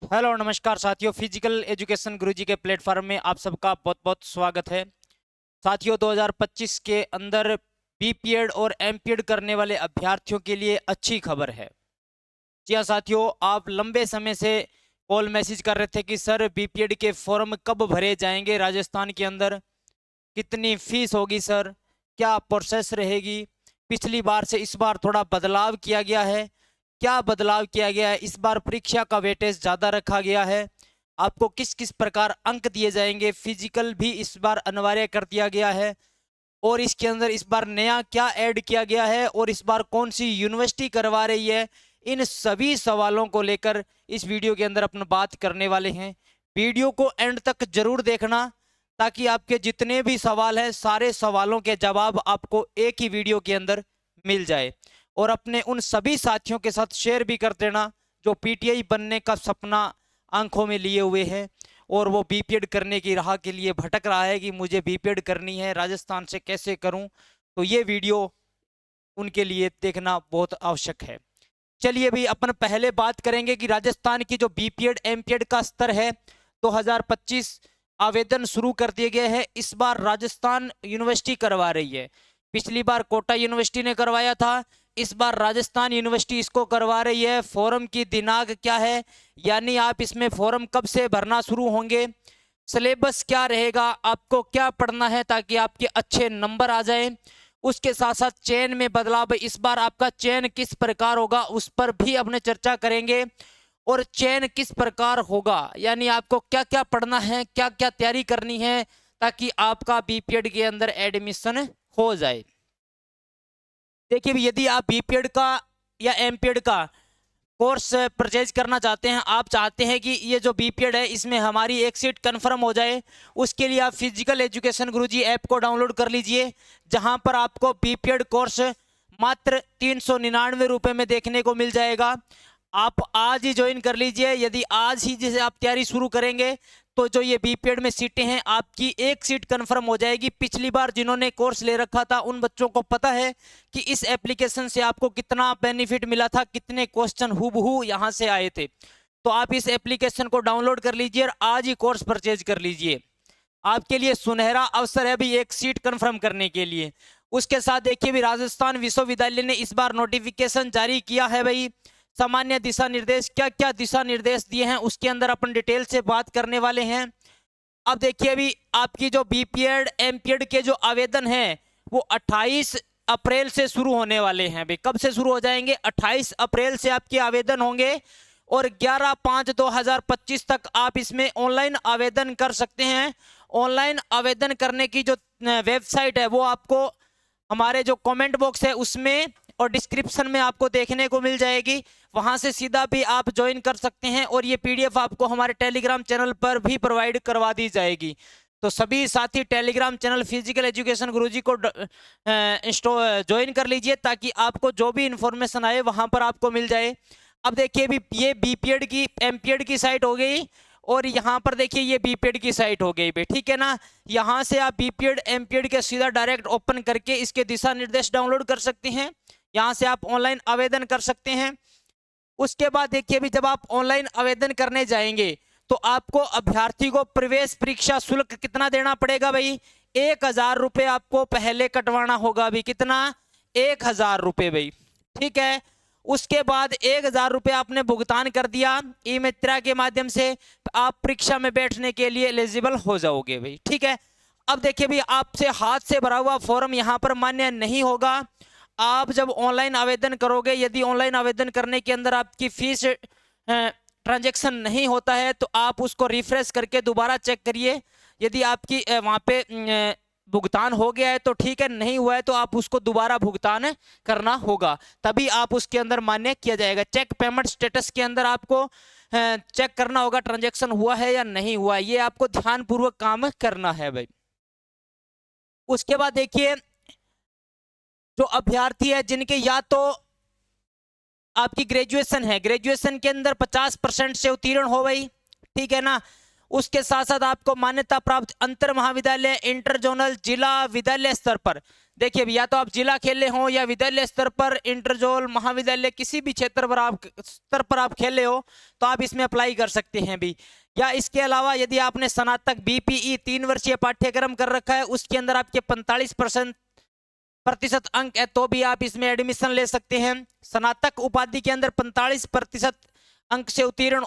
Hello नमस्कार साथियों, physical education गुरुजी के प्लेटफॉर्म में आप सबका बहुत बहुत स्वागत है। साथियों, 2025 के अंदर बीपीएड और एमपीएड करने वाले अभ्यर्थियों के लिए अच्छी खबर है। जी हाँ साथियों, आप लंबे समय से कॉल मैसेज कर रहे थे कि सर बीपीएड के फॉर्म कब भरे जाएंगे राजस्थान के अंदर, कितनी फीस होगी सर, क्या प्रोसेस रहेगी। पिछली बार से इस बार थोड़ा बदलाव किया गया है। क्या बदलाव किया गया है? इस बार परीक्षा का वेटेज ज़्यादा रखा गया है। आपको किस किस प्रकार अंक दिए जाएंगे, फिजिकल भी इस बार अनिवार्य कर दिया गया है। और इसके अंदर इस बार नया क्या ऐड किया गया है और इस बार कौन सी यूनिवर्सिटी करवा रही है, इन सभी सवालों को लेकर इस वीडियो के अंदर अपन बात करने वाले हैं। वीडियो को एंड तक जरूर देखना ताकि आपके जितने भी सवाल हैं सारे सवालों के जवाब आपको एक ही वीडियो के अंदर मिल जाए। और अपने उन सभी साथियों के साथ शेयर भी कर देना जो पीटीआई बनने का सपना आंखों में लिए हुए हैं और वो बीपीएड करने की राह के लिए भटक रहा है कि मुझे बीपीएड करनी है, राजस्थान से कैसे करूं। तो ये वीडियो उनके लिए देखना बहुत आवश्यक है। चलिए अभी अपन पहले बात करेंगे कि राजस्थान की जो बीपीएड एमपीएड का स्तर है 2025 आवेदन शुरू कर दिए गए हैं। इस बार राजस्थान यूनिवर्सिटी करवा रही है। पिछली बार कोटा यूनिवर्सिटी ने करवाया था, इस बार राजस्थान यूनिवर्सिटी इसको करवा रही है। फॉर्म की दिनांक क्या है, यानी आप इसमें फॉर्म कब से भरना शुरू होंगे, सिलेबस क्या रहेगा, आपको क्या पढ़ना है ताकि आपके अच्छे नंबर आ जाएं। उसके साथ साथ चयन में बदलाव, इस बार आपका चयन किस प्रकार होगा उस पर भी अपने चर्चा करेंगे। और चयन किस प्रकार होगा यानी आपको क्या क्या पढ़ना है, क्या क्या तैयारी करनी है ताकि आपका बीपीएड के अंदर एडमिशन हो जाए। देखिए यदि आप बीपीएड का या एमपीएड का कोर्स परचेज करना चाहते हैं, आप चाहते हैं कि ये जो बीपीएड है इसमें हमारी एक सीट कंफर्म हो जाए, उसके लिए आप फिजिकल एजुकेशन गुरुजी ऐप को डाउनलोड कर लीजिए, जहां पर आपको बीपीएड कोर्स मात्र 399 रुपये में देखने को मिल जाएगा। आप आज ही ज्वाइन कर लीजिए। यदि आज ही जैसे आप तैयारी शुरू करेंगे तो जो ये बीपीएड में सीटें हैं आपकी एक सीट कंफर्म हो जाएगी। पिछली बार जिन्होंने कोर्स ले रखा था उन बच्चों को पता है कि इस एप्लीकेशन से आपको कितना बेनिफिट मिला था, कितने क्वेश्चन हूबहू यहां से आए थे। तो आप इस एप्लीकेशन को डाउनलोड कर लीजिए और आज ही कोर्स परचेज कर लीजिए। आपके लिए सुनहरा अवसर है भी एक सीट कंफर्म करने के लिए। उसके साथ देखिए भी राजस्थान विश्वविद्यालय ने इस बार नोटिफिकेशन जारी किया है भाई। सामान्य दिशा निर्देश, क्या क्या दिशा निर्देश दिए हैं उसके अंदर अपन डिटेल से बात करने वाले हैं। अब देखिए अभी आपकी जो बीपीएड एमपीएड के जो आवेदन हैं वो 28 अप्रैल से शुरू होने वाले हैं। भाई कब से शुरू हो जाएंगे? 28 अप्रैल से आपके आवेदन होंगे और 11/5/2025 तक आप इसमें ऑनलाइन आवेदन कर सकते हैं। ऑनलाइन आवेदन करने की जो वेबसाइट है वो आपको हमारे जो कमेंट बॉक्स है उसमें और डिस्क्रिप्शन में आपको देखने को मिल जाएगी। वहां से सीधा भी आप ज्वाइन कर सकते हैं और ये पीडीएफ आपको हमारे टेलीग्राम चैनल पर भी प्रोवाइड करवा दी जाएगी। तो सभी साथी टेलीग्राम चैनल फिजिकल एजुकेशन गुरुजी को ज्वाइन कर लीजिए ताकि आपको जो भी इंफॉर्मेशन आए वहां पर आपको मिल जाए। अब देखिए भी ये बीपीएड की एमपीएड की साइट हो गई और यहाँ पर देखिए ये बीपीएड की साइट हो गई भाई, ठीक है ना। यहाँ से आप बीपीएड एमपीएड के सीधा डायरेक्ट ओपन करके इसके दिशा निर्देश डाउनलोड कर सकते हैं। यहाँ से आप ऑनलाइन आवेदन कर सकते हैं। उसके बाद देखिए भी जब आप ऑनलाइन आवेदन करने जाएंगे तो आपको अभ्यर्थी को प्रवेश परीक्षा शुल्क कितना देना पड़ेगा भाई? 1000 रुपये आपको पहले कटवाना होगा भाई। कितना? 1000 रुपये भाई, ठीक है। उसके बाद 1000 रुपये आपने भुगतान कर दिया ई मित्रा के माध्यम से, आप परीक्षा में बैठने के लिए एलिजिबल हो जाओगे भाई, ठीक है। अब देखिए भी आपसे हाथ से भरा हुआ फॉर्म यहाँ पर मान्य नहीं होगा। आप जब ऑनलाइन आवेदन करोगे, यदि ऑनलाइन आवेदन करने के अंदर आपकी फीस ट्रांजैक्शन नहीं होता है तो आप उसको रिफ्रेश करके दोबारा चेक करिए। यदि आपकी वहाँ पे भुगतान हो गया है तो ठीक है, नहीं हुआ है तो आप उसको दोबारा भुगतान करना होगा, तभी आप उसके अंदर मान्य किया जाएगा। चेक पेमेंट स्टेटस के अंदर आपको चेक करना होगा ट्रांजैक्शन हुआ है या नहीं हुआ, ये आपको ध्यानपूर्वक काम करना है भाई। उसके बाद देखिए जो अभ्यर्थी है जिनके या तो आपकी ग्रेजुएशन है, ग्रेजुएशन के अंदर 50% से उत्तीर्ण हो गई, ठीक है ना। उसके साथ साथ आपको मान्यता प्राप्त अंतर महाविद्यालय, इंटर जोनल, जिला, विद्यालय स्तर पर, देखिए या तो आप जिला खेले हो या विद्यालय स्तर पर, इंटर जोन, महाविद्यालय, किसी भी क्षेत्र पर आप स्तर पर आप खेले हो तो आप इसमें अप्लाई कर सकते हैं भी। या इसके अलावा यदि आपने स्नातक बीपीई 3 वर्षीय पाठ्यक्रम कर रखा है, उसके अंदर आपके 45% अंक है तो भी आप इसमें एडमिशन ले सकते हैं। स्नातक उपाधि के अंदर 45% अंक से उत्तीर्ण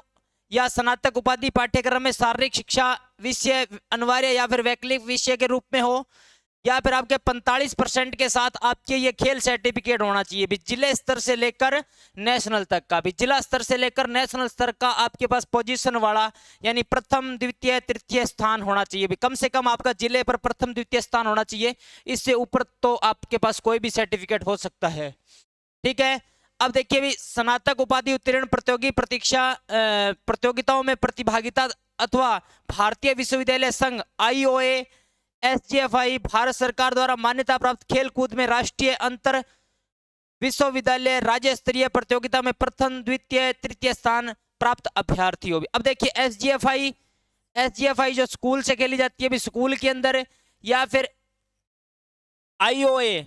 या स्नातक उपाधि पाठ्यक्रम में शारीरिक शिक्षा विषय अनिवार्य या फिर वैकल्पिक विषय के रूप में हो, या फिर आपके 45% के साथ आपके ये खेल सर्टिफिकेट होना चाहिए भी। जिले स्तर से लेकर नेशनल तक का भी, जिला स्तर से लेकर नेशनल स्तर का आपके पास पोजीशन वाला यानी प्रथम द्वितीय तृतीय स्थान होना चाहिए भी। कम से कम आपका जिले पर प्रथम द्वितीय स्थान होना चाहिए, इससे ऊपर तो आपके पास कोई भी सर्टिफिकेट हो सकता है। ठीक है, अब देखिए भी स्नातक उपाधि उत्तीर्ण प्रतियोगी प्रतियोगिताओं में प्रतिभागिता अथवा भारतीय विश्वविद्यालय संघ IOA SGFI भारत सरकार द्वारा मान्यता प्राप्त खेल कूद में राष्ट्रीय अंतर विश्वविद्यालय राज्य स्तरीय प्रतियोगिता में प्रथम द्वितीय तृतीय स्थान प्राप्त अभ्यर्थी हो भी। अब देखिए SGFI जो स्कूल से खेली जाती है भी, स्कूल के अंदर, या फिर IOA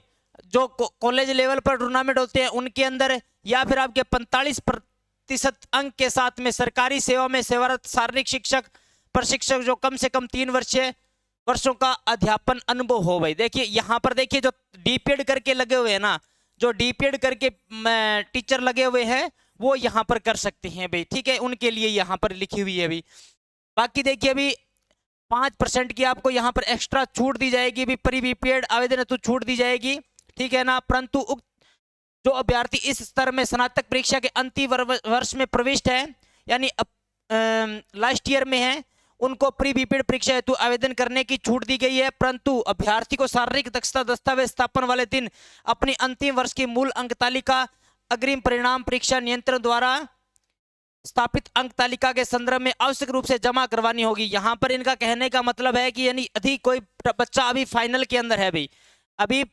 जो कॉलेज लेवल पर टूर्नामेंट होते हैं उनके अंदर, या फिर आपके 45% अंक के साथ में सरकारी सेवा में सेवारत शारीरिक शिक्षक प्रशिक्षक जो कम से कम 3 वर्षों का अध्यापन अनुभव हो भाई। देखिए यहाँ पर देखिए जो डीपीएड करके लगे हुए हैं ना, जो डीपीएड करके टीचर लगे हुए हैं वो यहाँ पर कर सकते हैं भाई। ठीक है, उनके लिए यहाँ पर लिखी हुई है भाई। बाकी देखिए अभी 5% की आपको यहाँ पर एक्स्ट्रा छूट दी जाएगी भी, प्री बीपीएड आवेदन तो छूट दी जाएगी। ठीक है ना, परंतु उक्त जो अभ्यर्थी इस स्तर में स्नातक परीक्षा के अंतिम वर्ष में प्रविष्ट है यानी लास्ट ईयर में है, उनको प्री बीपीएड परीक्षा हेतु आवेदन करने की छूट दी गई है। परंतु अभ्यर्थी को शारीरिक दक्षता दस्तावेज स्थापन वाले दिन अपनी अंतिम वर्ष की मूल अंक तालिका अग्रिम परिणाम परीक्षा नियंत्रण द्वारा स्थापित अंक तालिका के संदर्भ में आवश्यक रूप से जमा करवानी होगी। यहाँ पर इनका कहने का मतलब है कि यानी यदि कोई बच्चा अभी फाइनल के अंदर है भाई, अभी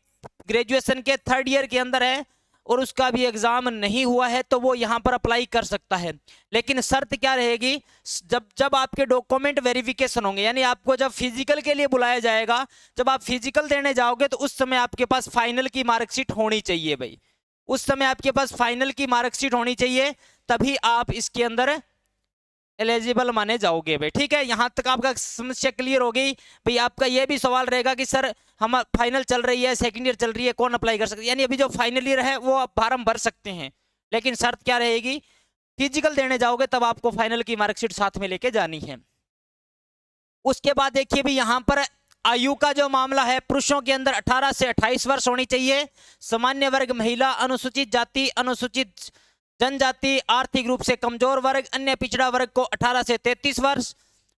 ग्रेजुएशन के 3rd ईयर के अंदर है और उसका भी एग्जाम नहीं हुआ है तो वो यहाँ पर अप्लाई कर सकता है। लेकिन शर्त क्या रहेगी, जब आपके डॉक्यूमेंट वेरिफिकेशन होंगे, यानी आपको जब फिजिकल के लिए बुलाया जाएगा, जब आप फिजिकल देने जाओगे तो उस समय आपके पास फाइनल की मार्कशीट होनी चाहिए भाई। उस समय आपके पास फाइनल की मार्कशीट होनी चाहिए, तभी आप इसके अंदर एलिजिबल माने जाओगे भाई। ठीक है, यहाँ तक आपका समस्या क्लियर हो गई भाई। आपका ये भी सवाल रहेगा कि सर हम फाइनल चल रही है, 2nd ईयर चल रही है, कौन अप्लाई कर सकते हैं? यानी अभी जो फाइनल ईयर है वो आप फार्म भर सकते हैं, लेकिन शर्त क्या रहेगी, फिजिकल देने जाओगे तब आपको फाइनल की मार्कशीट साथ में लेके जानी है। उसके बाद देखिए भी यहाँ पर आयु का जो मामला है, पुरुषों के अंदर 18 से 28 वर्ष होनी चाहिए, सामान्य वर्ग महिला, अनुसूचित जाति, अनुसूचित जनजाति, आर्थिक रूप से कमजोर वर्ग, अन्य पिछड़ा वर्ग को 18 से 33 वर्ष,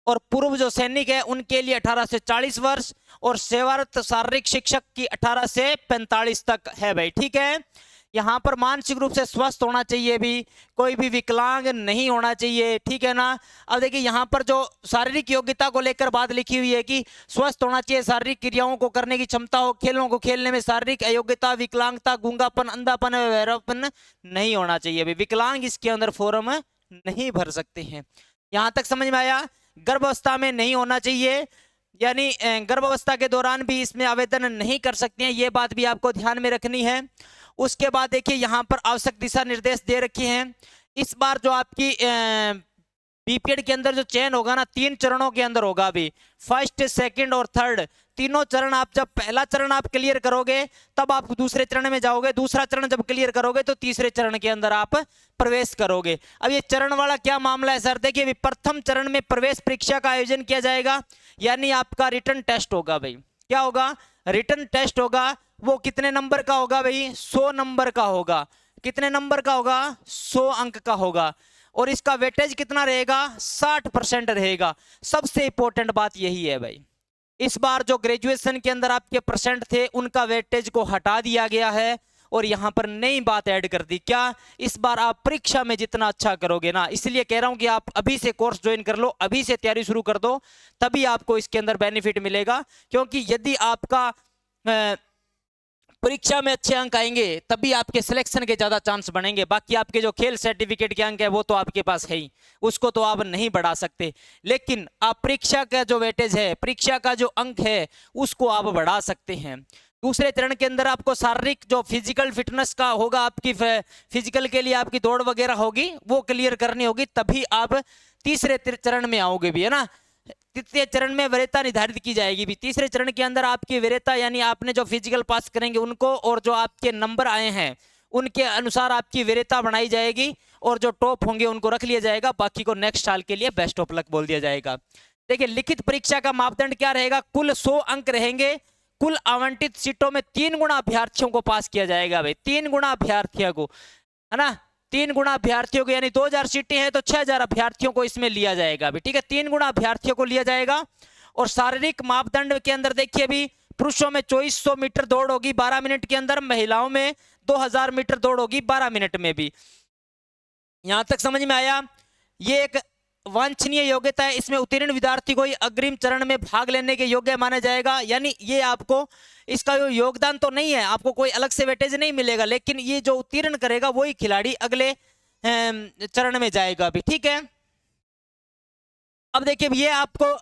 और पूर्व जो सैनिक है उनके लिए 18 से 40 वर्ष, और सेवारत शारीरिक शिक्षक की 18 से 45 तक है भाई। ठीक है, यहाँ पर मानसिक रूप से स्वस्थ होना चाहिए भी, कोई भी विकलांग नहीं होना चाहिए। ठीक है ना। अब देखिए यहाँ पर जो शारीरिक योग्यता को लेकर बात लिखी हुई है कि स्वस्थ होना चाहिए, शारीरिक क्रियाओं को करने की क्षमता हो, खेलों को खेलने में शारीरिक अयोग्यता, विकलांगता, गूंगापन, अंधापन, बहरापन नहीं होना चाहिए भी। विकलांग इसके अंदर फॉर्म नहीं भर सकते हैं। यहाँ तक समझ में आया। गर्भावस्था में नहीं होना चाहिए, यानी गर्भावस्था के दौरान भी इसमें आवेदन नहीं कर सकते हैं, ये बात भी आपको ध्यान में रखनी है। उसके बाद देखिए यहाँ पर आवश्यक दिशा निर्देश दे रखे हैं। इस बार जो आपकी बीपीएड के अंदर जो चयन होगा ना, 3 चरणों के अंदर होगा अभी, 1st, 2nd और 3rd, तीनों चरण। आप जब पहला चरण आप क्लियर करोगे तब आप दूसरे चरण में जाओगे, दूसरा चरण जब क्लियर करोगे तो तीसरे चरण के अंदर आप प्रवेश करोगे। अब ये चरण वाला क्या मामला है सर, देखिए प्रथम चरण में प्रवेश परीक्षा का आयोजन किया जाएगा, यानी आपका रिटन टेस्ट होगा भाई। क्या होगा? रिटन टेस्ट होगा। वो कितने नंबर का होगा भाई? 100 नंबर का होगा। कितने नंबर का होगा? 100 अंक का होगा। और इसका वेटेज कितना रहेगा? 60% रहेगा। सबसे इंपॉर्टेंट बात यही है भाई, इस बार जो ग्रेजुएशन के अंदर आपके परसेंट थे उनका वेटेज को हटा दिया गया है और यहां पर नई बात ऐड कर दी। क्या? इस बार आप परीक्षा में जितना अच्छा करोगे ना, इसलिए कह रहा हूं कि आप अभी से कोर्स ज्वाइन कर लो, अभी से तैयारी शुरू कर दो, तभी आपको इसके अंदर बेनिफिट मिलेगा। क्योंकि यदि आपका परीक्षा में अच्छे अंक आएंगे तभी आपके सिलेक्शन के ज्यादा चांस बनेंगे। बाकी आपके जो खेल सर्टिफिकेट के अंक है वो तो आपके पास है ही, उसको तो आप नहीं बढ़ा सकते। लेकिन आप परीक्षा का जो वेटेज है, परीक्षा का जो अंक है, उसको आप बढ़ा सकते हैं। दूसरे चरण के अंदर आपको शारीरिक जो फिजिकल फिटनेस का होगा, आपकी फिजिकल के लिए आपकी दौड़ वगैरह होगी वो क्लियर करनी होगी, तभी आप तीसरे चरण में आओगे भी, है ना। तृतीय चरण में वरीयता निर्धारित की जाएगी भी। तीसरे चरण के अंदर आपकी वरीयता यानी आपने जो फिजिकल पास करेंगे उनको और जो आपके नंबर आए हैं उनके अनुसार आपकी वरीयता बनाई जाएगी और जो टॉप होंगे उनको रख लिया जाएगा, बाकी को नेक्स्ट साल के लिए बेस्ट ऑफ लक बोल दिया जाएगा। देखिए लिखित परीक्षा का मापदंड क्या रहेगा, कुल 100 अंक रहेंगे, कुल आवंटित सीटों में 3 गुना अभ्यर्थियों को पास किया जाएगा भाई, 3 गुना अभ्यर्थियों को, है ना, 3 गुना अभ्यर्थियों को, यानी 2000 सीटें हैं तो 6000 अभ्यर्थियों को इसमें लिया जाएगा भी, ठीक है, 3 गुना अभ्यर्थियों को लिया जाएगा। और शारीरिक मापदंड के अंदर देखिए भी, पुरुषों में 2400 मीटर दौड़ होगी 12 मिनट के अंदर, महिलाओं में 2000 मीटर दौड़ होगी 12 मिनट में भी। यहां तक समझ में आया। ये एक वांछनीय योग्यता है, इसमें उत्तीर्ण विद्यार्थी को अग्रिम चरण में भाग लेने के योग्य माना जाएगा। यानी ये आपको इसका योगदान तो नहीं है, आपको कोई अलग से वेटेज नहीं मिलेगा, लेकिन ये जो उत्तीर्ण करेगा वही खिलाड़ी अगले चरण में जाएगा अभी, ठीक है। अब देखिए ये आपको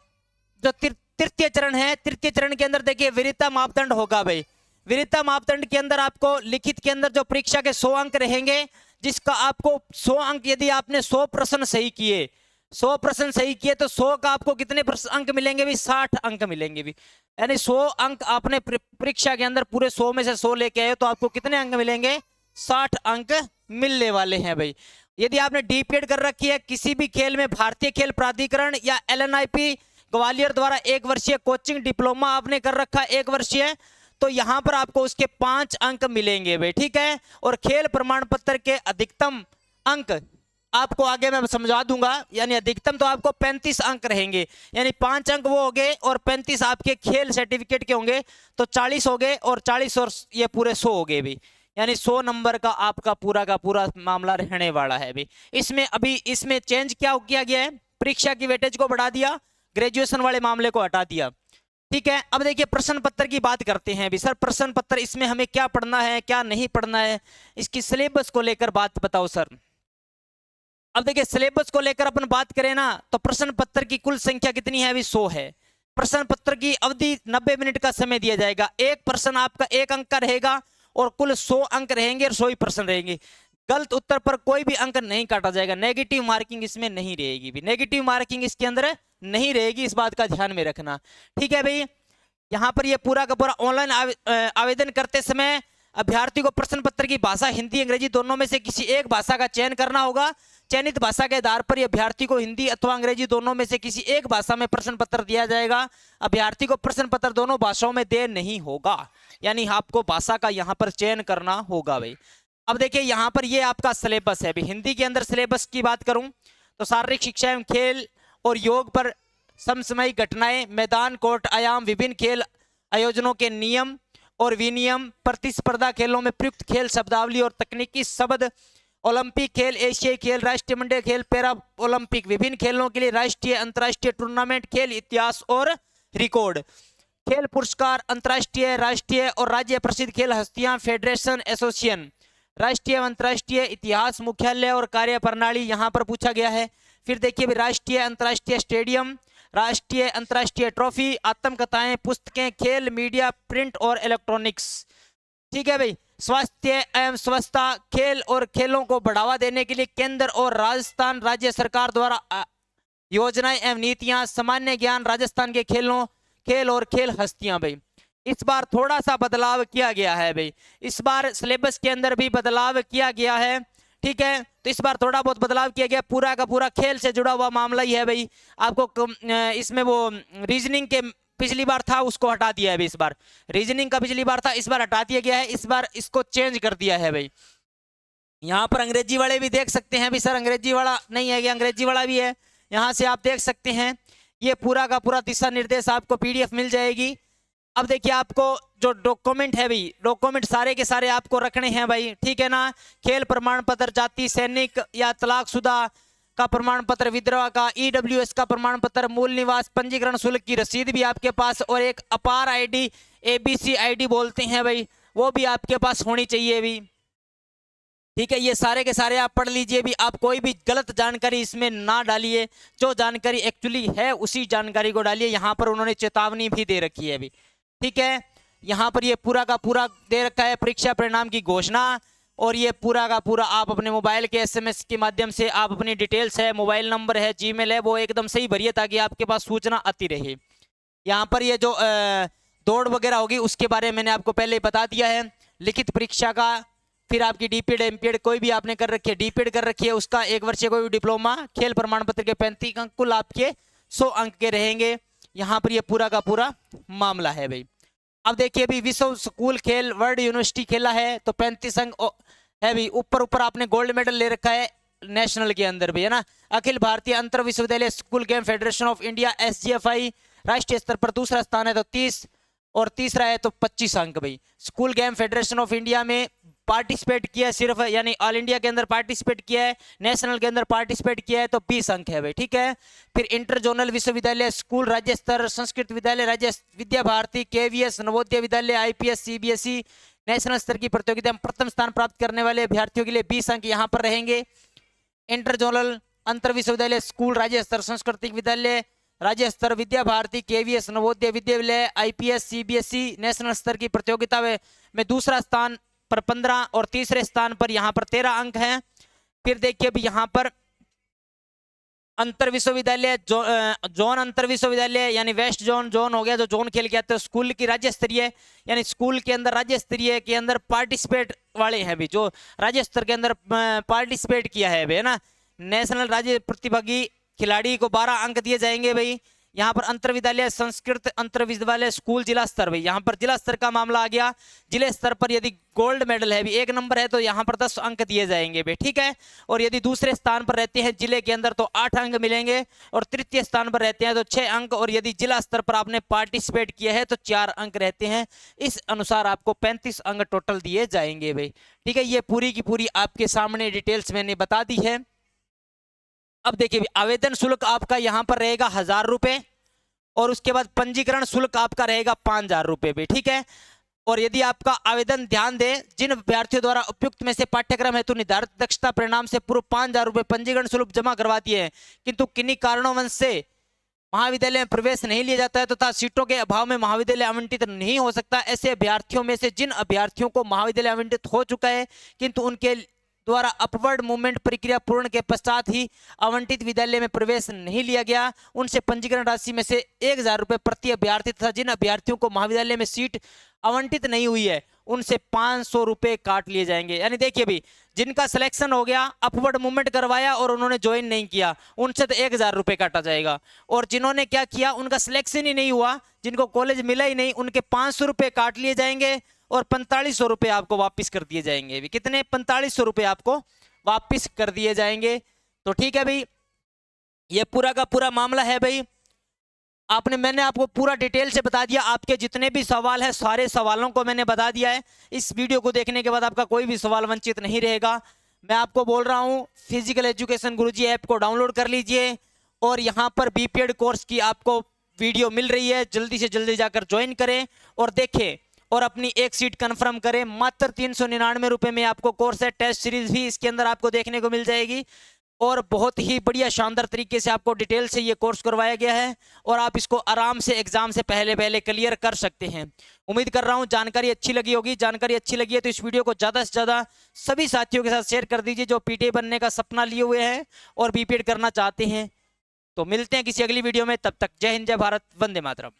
जो तृतीय चरण है, तृतीय चरण के अंदर देखिए वरीयता मापदंड होगा भाई। वरीयता मापदंड के अंदर आपको लिखित के अंदर जो परीक्षा के 100 अंक रहेंगे, जिसका आपको 100 अंक, यदि आपने 100 प्रश्न सही किए, 100 प्रश्न सही किए तो 100 का आपको कितने अंक मिलेंगे भी, 60 अंक मिलेंगे भी। यानी 100 अंक आपने परीक्षा के अंदर पूरे 100 में से 100 लेके आए तो आपको कितने अंक मिलेंगे, 60 अंक मिलने वाले हैं भाई। यदि आपने डीपीएड कर रखी है किसी भी खेल में, भारतीय खेल प्राधिकरण या एलएनआईपी ग्वालियर द्वारा 1 वर्षीय कोचिंग डिप्लोमा आपने कर रखा है 1 वर्षीय, तो यहां पर आपको उसके 5 अंक मिलेंगे भाई, ठीक है। और खेल प्रमाण पत्र के अधिकतम अंक आपको आगे मैं समझा दूंगा, यानी अधिकतम तो आपको 35 अंक रहेंगे, यानी 5 अंक वो हो गए और 35 आपके खेल सर्टिफिकेट के होंगे, तो 40 हो गए, और 40 और ये पूरे 100 हो गए भी, यानी 100 नंबर का आपका पूरा का पूरा मामला रहने वाला है भी। इसमें अभी इसमें चेंज क्या किया गया है, परीक्षा की वेटेज को बढ़ा दिया, ग्रेजुएशन वाले मामले को हटा दिया, ठीक है। अब देखिए प्रश्न पत्र की बात करते हैं भी। सर प्रश्न पत्र इसमें हमें क्या पढ़ना है क्या नहीं पढ़ना है, इसकी सिलेबस को लेकर बात बताओ सर। अब देखिए सिलेबस को लेकर अपन बात करें ना, तो प्रश्न पत्र की कुल संख्या कितनी है अभी, 100 है। प्रश्न पत्र की अवधि 90 मिनट का समय दिया जाएगा, एक प्रश्न आपका 1 अंक का रहेगा और कुल 100 अंक रहेंगे और 100 ही प्रश्न रहेंगे। गलत उत्तर पर कोई भी अंक नहीं काटा जाएगा, नेगेटिव मार्किंग इसमें नहीं रहेगी भी, नेगेटिव मार्किंग इसके अंदर नहीं रहेगी, इस बात का ध्यान में रखना, ठीक है भाई। यहाँ पर ये पूरा का पूरा ऑनलाइन आवेदन करते समय अभ्यर्थी को प्रश्न पत्र की भाषा हिंदी अंग्रेजी दोनों में से किसी एक भाषा का चयन करना होगा। चयनित भाषा के आधार पर अभ्यर्थी को हिंदी अथवा अंग्रेजी दोनों में से किसी एक भाषा में प्रश्न पत्र दिया जाएगा। अभ्यर्थी को प्रश्न पत्र दोनों भाषाओं में दे नहीं होगा, यानी आपको भाषा का यहाँ पर चयन करना होगा भाई। अब देखिए यहाँ पर ये आपका सिलेबस है। हिंदी के अंदर सिलेबस की बात करूं तो शारीरिक शिक्षा एवं खेल और योग पर समसामयिक घटनाएं, मैदान, कोर्ट, आयाम, विभिन्न खेल आयोजनों के नियम और विनियम, प्रतिस्पर्धा खेलों में प्रयुक्त खेल शब्दावली और तकनीकी शब्द, ओलंपिक खेल, एशियाई खेल, राष्ट्रीय मंडल खेल, पैरा ओलंपिक, विभिन्न खेलों के लिए राष्ट्रीय अंतर्राष्ट्रीय टूर्नामेंट, खेल इतिहास और रिकॉर्ड, खेल पुरस्कार, अंतर्राष्ट्रीय, राष्ट्रीय और राज्य प्रसिद्ध खेल हस्तियां, फेडरेशन, एसोसिएशन, राष्ट्रीय अंतर्राष्ट्रीय इतिहास, मुख्यालय और कार्य प्रणाली यहाँ पर पूछा गया है। फिर देखिए राष्ट्रीय अंतर्राष्ट्रीय स्टेडियम, राष्ट्रीय अंतर्राष्ट्रीय ट्रॉफी, आत्मकथाएं, पुस्तकें, खेल, मीडिया, प्रिंट और इलेक्ट्रॉनिक्स, ठीक है भाई। स्वास्थ्य एवं स्वच्छता, खेल और खेलों को बढ़ावा देने के लिए केंद्र और राजस्थान राज्य सरकार द्वारा योजनाएं एवं नीतियां, सामान्य ज्ञान, राजस्थान के खेलों, खेल और खेल हस्तियां भाई। इस बार थोड़ा सा बदलाव किया गया है भाई, इस बार सिलेबस के अंदर भी बदलाव किया गया है, ठीक है। तो इस बार थोड़ा बहुत बदलाव किया गया, पूरा का पूरा खेल से जुड़ा हुआ मामला ही है भाई। आपको इसमें वो रीजनिंग के पिछली बार था उसको हटा दिया है भाई, इस बार रीजनिंग का पिछली बार था इस बार हटा दिया गया है, इस बार इसको चेंज कर दिया है भाई। यहाँ पर अंग्रेजी वाले भी देख सकते हैं भाई, सर अंग्रेजी वाला नहीं है, अंग्रेजी वाला भी है, यहाँ से आप देख सकते हैं। ये पूरा का पूरा दिशा निर्देश आपको पीडीएफ मिल जाएगी। अब देखिए आपको जो डॉक्यूमेंट है भाई, डॉक्यूमेंट सारे के सारे आपको रखने हैं भाई, ठीक है ना। खेल प्रमाण पत्र, जाति सैनिक या तलाकशुदा का प्रमाण पत्र, विधवा का, ईडब्ल्यूएस का प्रमाण पत्र, मूल निवास, पंजीकरण शुल्क की रसीद भी आपके पास, और एक अपार आईडी, एबीसी आईडी बोलते हैं भाई, वो भी आपके पास होनी चाहिए भी। ठीक है, ये सारे के सारे आप पढ़ लीजिए भी। आप कोई भी गलत जानकारी इसमें ना डालिए, जो जानकारी एक्चुअली है उसी जानकारी को डालिए। यहाँ पर उन्होंने चेतावनी भी दे रखी है अभी। ठीक है, यहाँ पर ये पूरा का पूरा दे रखा है परीक्षा परिणाम की घोषणा, और ये पूरा का पूरा आप अपने मोबाइल के एसएमएस के माध्यम से आप अपनी डिटेल्स है, मोबाइल नंबर है, जीमेल है, वो एकदम सही भरिए ताकि आपके पास सूचना आती रहे। यहाँ पर ये जो दौड़ वगैरह होगी उसके बारे में मैंने आपको पहले ही बता दिया है। लिखित परीक्षा का, फिर आपकी डीपीएड एमपीएड कोई भी आपने कर रखी है, डीपीएड कर रखी है उसका 1 वर्षीय कोई भी डिप्लोमा, खेल प्रमाण पत्र के 35 अंक, कुल आपके 100 अंक के रहेंगे। यहाँ पर ये पूरा का पूरा मामला है भाई। अब देखिए अभी विश्व स्कूल खेल वर्ल्ड यूनिवर्सिटी खेला है तो 35 अंक है भी। ऊपर आपने गोल्ड मेडल ले रखा है नेशनल के अंदर भी, है ना। अखिल भारतीय अंतर विश्वविद्यालय school game federation of India SGFI राष्ट्रीय स्तर पर दूसरा स्थान है तो 30, और तीसरा है तो 25 अंक भाई। School game federation of India में पार्टिसिपेट किया सिर्फ, यानी ऑल इंडिया के अंदर पार्टिसिपेट किया है, नेशनल के अंदर पार्टिसिपेट किया है तो 20 अंक है भाई। ठीक है, फिर इंटर जोनल विश्वविद्यालय स्कूल राज्य स्तर, संस्कृत विद्यालय राज्य, Vidya Bharati, KVS, Navodaya Vidyalaya, IPS, CBSE national स्तर की प्रतियोगिता में प्रथम स्थान प्राप्त करने वाले अभ्यर्थियों के लिए 20 अंक यहाँ पर रहेंगे। इंटर जोनल अंतर विश्वविद्यालय स्कूल राज्य स्तर, सांस्कृतिक विद्यालय राज्य स्तर, Vidya Bharati, KVS, Navodaya Vidyalaya, IPS, CBSE national स्तर की प्रतियोगिता में दूसरा स्थान पर 15 और तीसरे स्थान पर यहाँ पर 13 अंक हैं। फिर देखिए अभी यहाँ पर अंतर विश्वविद्यालय जोन अंतर विश्वविद्यालय यानी वेस्ट जोन हो गया, जो जोन खेल के आते हैं स्कूल की राज्य स्तरीय, यानी स्कूल के अंदर राज्य स्तरीय के अंदर पार्टिसिपेट वाले हैं भी, जो राज्य स्तर के अंदर पार्टिसिपेट किया है भाई, है ना। नेशनल राज्य प्रतिभागी खिलाड़ी को 12 अंक दिए जाएंगे भाई। यहाँ पर अंतर विद्यालय संस्कृत अंतर विद्यालय स्कूल जिला स्तर भाई, यहाँ पर जिला स्तर का मामला आ गया। जिले स्तर पर यदि गोल्ड मेडल है भी, 1 नंबर है तो यहाँ पर 10 अंक दिए जाएंगे भाई। ठीक है, और यदि दूसरे स्थान पर रहते हैं जिले के अंदर तो 8 अंक मिलेंगे, और तृतीय स्थान पर रहते हैं तो 6 अंक, और यदि जिला स्तर पर आपने पार्टिसिपेट किया है तो 4 अंक रहते हैं। इस अनुसार आपको 35 अंक टोटल दिए जाएंगे भाई। ठीक है, ये पूरी की पूरी आपके सामने डिटेल्स मैंने बता दी है। अब देखिए आवेदन शुल्क आपका यहाँ पर रहेगा 1000 रुपये, और उसके बाद पंजीकरण शुल्क आपका रहेगा 5000 रुपये भी। ठीक है, और यदि आपका आवेदन, ध्यान दें, जिन अभ्यर्थियों द्वारा उपयुक्त में से पाठ्यक्रम हेतु निर्धारित दक्षता परिणाम से पूर्व 5000 रुपये पंजीकरण शुल्क जमा करवा दिए हैं, किंतु किन्हीं कारणों से महाविद्यालय में प्रवेश नहीं लिया जाता है तथा सीटों के अभाव में महाविद्यालय आवंटित नहीं हो सकता, ऐसे अभ्यर्थियों में से जिन अभ्यर्थियों को महाविद्यालय आवंटित हो चुका है किंतु उनके द्वारा अपवर्ड मूवमेंट प्रक्रिया पूर्ण के पश्चात ही आवंटित विद्यालय में प्रवेश नहीं लिया गया, उनसे पंजीकरण राशि में से 1000 रुपये प्रति अभ्यर्थी तथा जिन अभ्यर्थियों को महाविद्यालय में सीट आवंटित नहीं हुई है उनसे 500 रुपये काट लिए जाएंगे। यानी देखिए भी, जिनका सिलेक्शन हो गया, अपवर्ड मूवमेंट करवाया और उन्होंने ज्वाइन नहीं किया, उनसे तो 1000 रुपये काटा जाएगा, और जिन्होंने क्या किया, उनका सिलेक्शन ही नहीं हुआ, जिनको कॉलेज मिला ही नहीं, उनके 500 रुपये काट लिए जाएंगे, और 4500 रुपये आपको वापिस कर दिए जाएंगे भी। कितने? 4500 रुपये आपको वापिस कर दिए जाएंगे। तो ठीक है भाई, ये पूरा का पूरा मामला है भाई। मैंने आपको पूरा डिटेल से बता दिया। आपके जितने भी सवाल है सारे सवालों को मैंने बता दिया है। इस वीडियो को देखने के बाद आपका कोई भी सवाल वंचित नहीं रहेगा। मैं आपको बोल रहा हूँ, फिजिकल एजुकेशन गुरुजी ऐप को डाउनलोड कर लीजिए, और यहाँ पर बीपीएड कोर्स की आपको वीडियो मिल रही है, जल्दी से जल्दी जाकर ज्वाइन करें और देखें, और अपनी एक सीट कंफर्म करें। मात्र 399 रुपये में आपको कोर्स है। टेस्ट सीरीज भी इसके अंदर आपको देखने को मिल जाएगी, और बहुत ही बढ़िया शानदार तरीके से आपको डिटेल से ये कोर्स करवाया गया है, और आप इसको आराम से एग्जाम से पहले क्लियर कर सकते हैं। उम्मीद कर रहा हूँ जानकारी अच्छी लगी होगी। जानकारी अच्छी लगी है तो इस वीडियो को ज़्यादा से ज़्यादा सभी साथियों के साथ शेयर कर दीजिए जो पीटीए बनने का सपना लिए हुए हैं और बीपीएड करना चाहते हैं। तो मिलते हैं किसी अगली वीडियो में, तब तक जय हिंद, जय भारत, वंदे मातरम।